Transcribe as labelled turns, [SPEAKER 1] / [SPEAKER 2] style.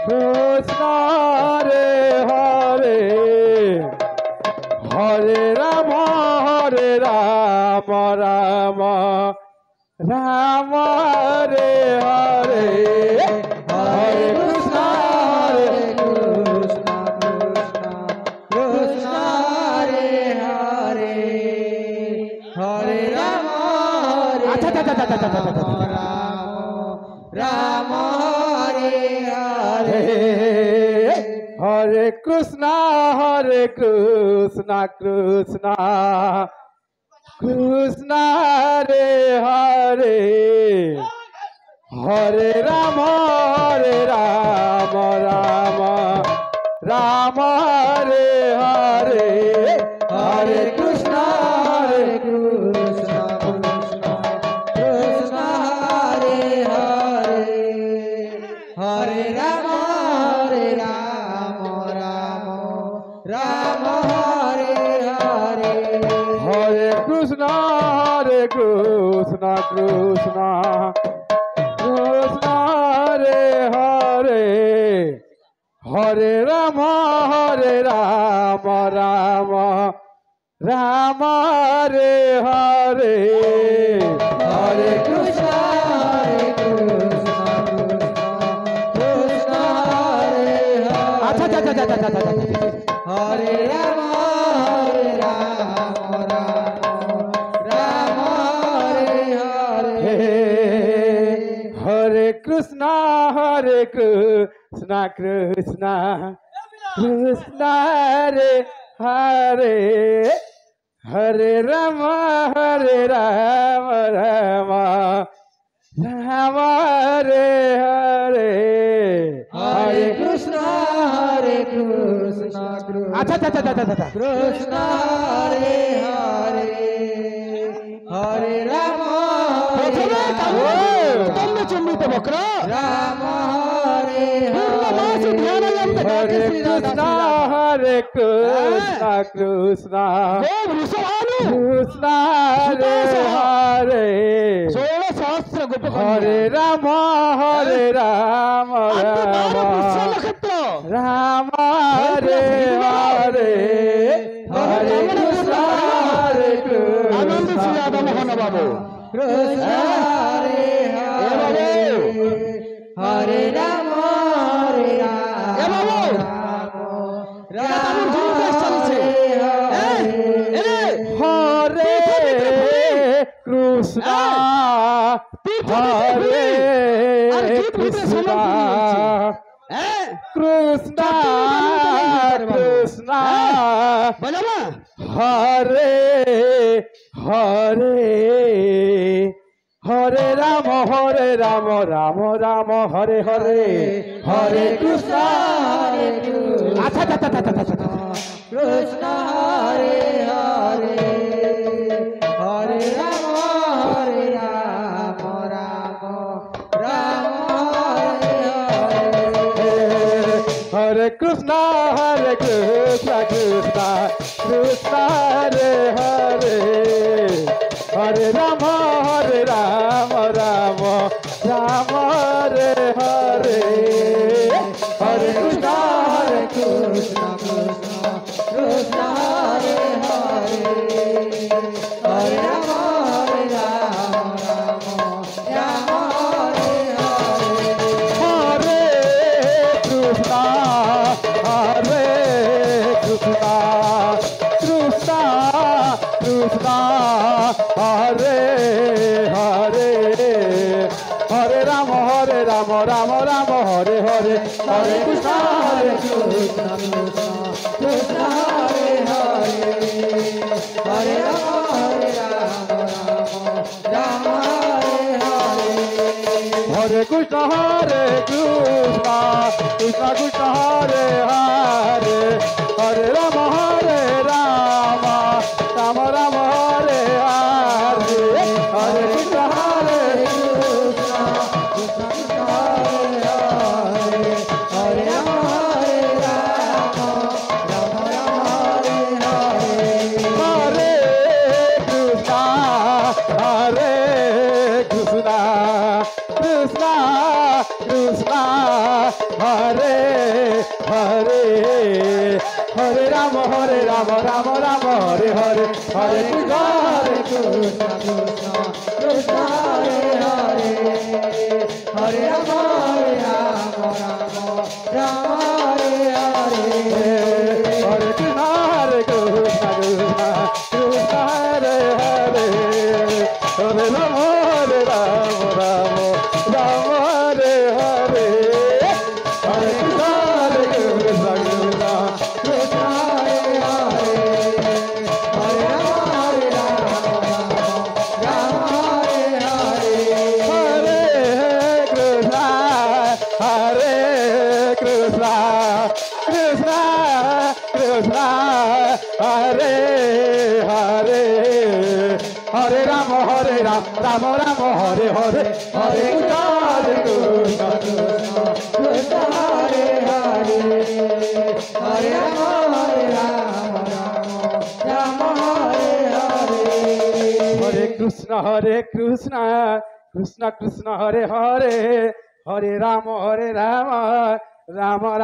[SPEAKER 1] Krishna Hare Hare Hare Rama Rama Rama Hare Hare Hare Krishna
[SPEAKER 2] Krishna Krishna Hare Hare Hare Rama Rama Hare Hare
[SPEAKER 1] Hare Krishna Krishna Krishna Hare Hare Hare Rama Rama Hare Hare Hare Krishna
[SPEAKER 2] Krishna Krishna Hare Hare Hare Rama Rama Hare Hare
[SPEAKER 1] Hare Krishna Krishna Krishna Hare Hare Hare Rama Rama Hare Hare Hare
[SPEAKER 2] Krishna Krishna Hare Hare Hare Rama Rama Hare Hare
[SPEAKER 1] Hare Krishna Krishna Krishna Hare Hare Hare Rama Rama Hare Hare
[SPEAKER 2] Hare Krishna Krishna Krishna Hare Hare Hare Rama Rama Hare
[SPEAKER 1] Hare Krishna Krishna Krishna Hare Hare Hare Rama Rama Rama Hare Hare Hare Krishna
[SPEAKER 2] Krishna Hare Hare Hare Rama
[SPEAKER 1] Krishna Hare Krishna Krishna Krishna Hare Hare Hare Rama Rama Hare Hare Hare Krishna
[SPEAKER 2] Krishna Hare Hare Hare Rama Rama Hare Hare
[SPEAKER 1] Hare Krishna Krishna Krishna Hare Hare Hare Rama Rama Hare Hare Hare Krishna
[SPEAKER 2] Krishna Krishna Hare Hare Hare Rama Rama Hare Hare
[SPEAKER 1] Krishna Krishna Krishna Hare Hare Hare Rama Rama Hare Hare Hare Krishna
[SPEAKER 2] Krishna Hare Hare Hare Rama Rama Hare Hare
[SPEAKER 1] Hare Krishna Krishna Krishna Hare Hare Hare Rama Rama Rama Hare Hare Hare Krishna
[SPEAKER 2] Krishna Hare Hare Hare Rama Rama Hare Hare
[SPEAKER 1] Hare Krishna Krishna Krishna Hare Hare Hare Hare Rama Hare Rama Rama Rama Hare Hare Hare Krishna Hare
[SPEAKER 2] Krishna Krishna Hare Hare Hare Rama Rama Rama Hare Hare
[SPEAKER 1] Hare Krishna Hare Krishna Krishna Krishna Hare Hare Hare Rama Hare Rama Rama Rama Hare Hare Hare Krishna Hare Krishna Krishna
[SPEAKER 2] Krishna Hare Hare Hare Rama Rama Hare Hare
[SPEAKER 1] Hare Krishna Hare Krishna Krishna Krishna Hare Hare Hare Rama Hare Rama Rama Rama Hare Hare Hare Krishna Hare Krishna
[SPEAKER 2] Krishna Hare Hare Hare Rama Rama Hare Hare
[SPEAKER 1] Hare Krishna Krishna Krishna Hare Hare Hare Rama Rama Rama